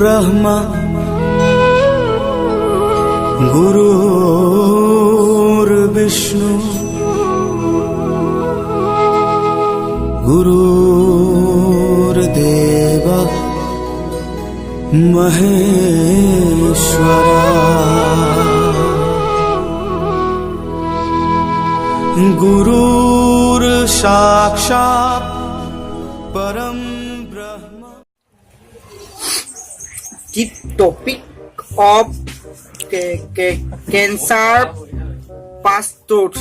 ब्रह्मा गुरुर्विष्णु गुरुर्देव महेश्वरा गुरुर्साक्षात् परम ब्रह्म. The topic of cancer pastors.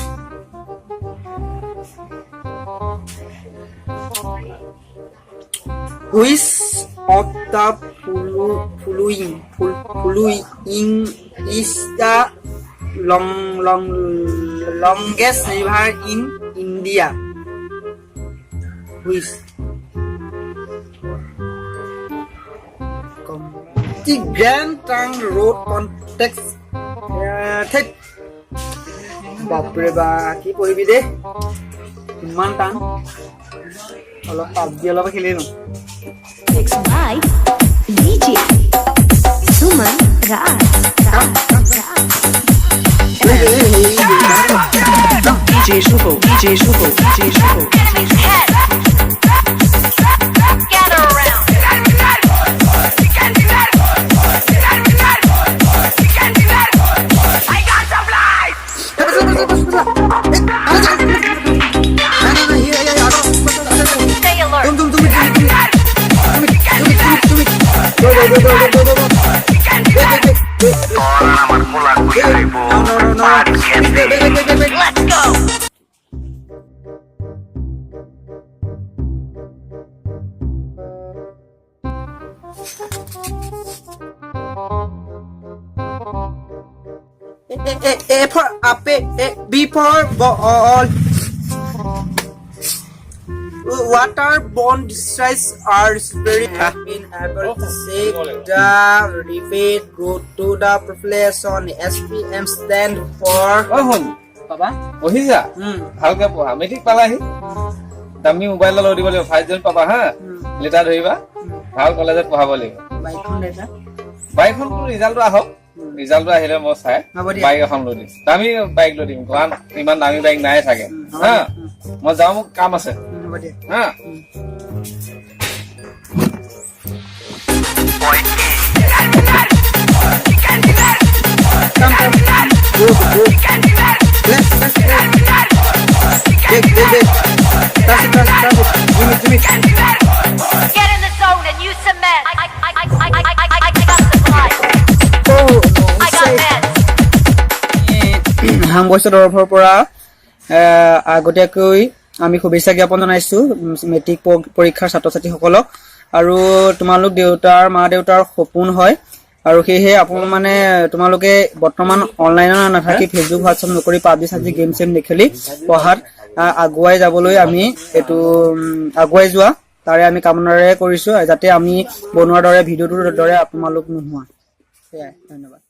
Which of the following is the longest river in India? Which? The Grand Trunk Road context. বাপৰে বা কি পঢ়িবি দে ইমান টান অলপ পাবজি অলপ খেলি ন Mixed by DJ Suman Raj. DJ Shuko. Gather around. I got supplies. Stay alert. Let's go. A for apple, B for ball. Waterborne diseases are very been able to save the rebate go to the population. SPM stand for বাবা পঢ়িছা ভালকে পঢ়া matric পালাহি দামী mobile লৈ দিব লাগিব 5 জন পাবা হা litre ধৰিবা ভাল কলেজত পঢ়াব লাগিব বাইকখন ৰিজাল্টটো আহক ৰিজাল্টটো আহিলে মই চাই বাইক এখন লৈ দিম দামী বাইক লৈ দিম কাৰণ ইমান দামী বাইক নাই থাকে হা মই যাওঁ মোক কাম আছে হা Let's go. Big. That's it. Get in the zone and use some meds. I got supplies. I got meds. হামগছৰ তৰফৰ পৰা আগতীয়াকৈ আমি শুভেচ্ছা জ্ঞাপন জনাইছো মেট্ৰিক পৰীক্ষাৰ ছাত্ৰ ছাত্ৰীসকলক আৰু তোমালোক মা দেউতাৰ সপোন হয় আৰু সেয়ে আপোন মানে তোমালোকে বৰ্তমান অনলাইনত নাথাকি ফেচবুক হোৱাটছআপ নকৰি পাবজি সাবজি গেম চেম নেখেলি পঢ়াত আগুৱাই যাবলৈ আমি এটো আগুৱাই যোৱা তাৰে আমি কামনাৰে কৰিছো যাতে আমি বনোৱাৰ দৰে ভিডিঅ'টোৰ দৰে আপোনালোক নোহোৱা ধন্যবাদ